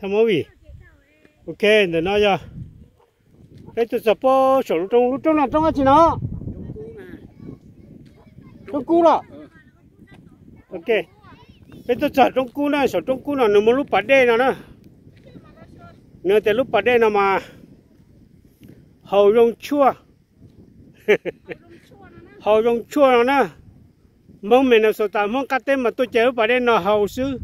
tham mối gì ok để nói cho cái tôi sắp po sổ lúc trong là trong cái gì nó trong cú đó ok cái tôi sổ trong cú này sổ trong cú nào nó một lúc bắt đê nào nữa nữa từ lúc bắt đê nào mà hầu rong chua hầu rong chua nào nữa mong mình là số tám mong cắt tên mà tôi chơi bắt đê nào hầu sư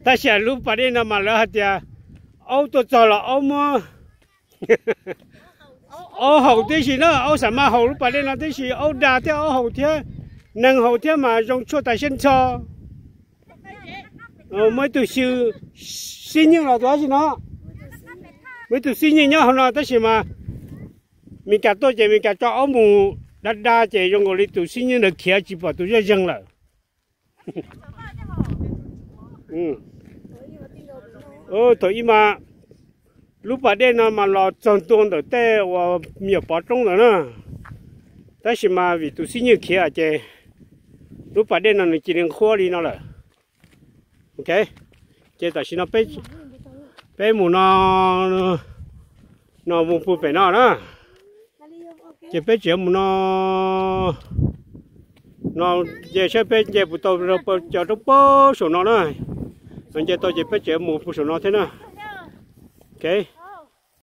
ta sẽ lúc bắt đê nào mà lỡ hạt ya ô tôi cho là ô mà ô hậu thế gì nữa ô sao mà hậu lúc bắt đê nào thế gì ô đà thế ô hậu thế nâng hậu thế mà rong chua tại sân cho mấy tụi sư xin nhưng là đó gì nó mấy tụi xin nhưng nhá hôm nào tới gì mà mình cả tôi chỉ mình cả cho ông mù đa đa chỉ dùng cái tụi xin nhưng được kia chỉ bảo tụi ra dân là thôi mà lúc bà đây nó mà lo tròn tuôn được té và nhiều bỏ trong rồi nè tới gì mà vì tụi xin nhưng kia chỉ lúc bà đây nó chỉ nên khoa đi nó là ok chế tại sao nó bé mù nó mù phụ bé nó đó chế bé chế mù nó chế sẽ bé chế phụ tàu rồi cho nó bó số nó đó mình chế tôi chế bé chế mù phụ số nó thế nào ok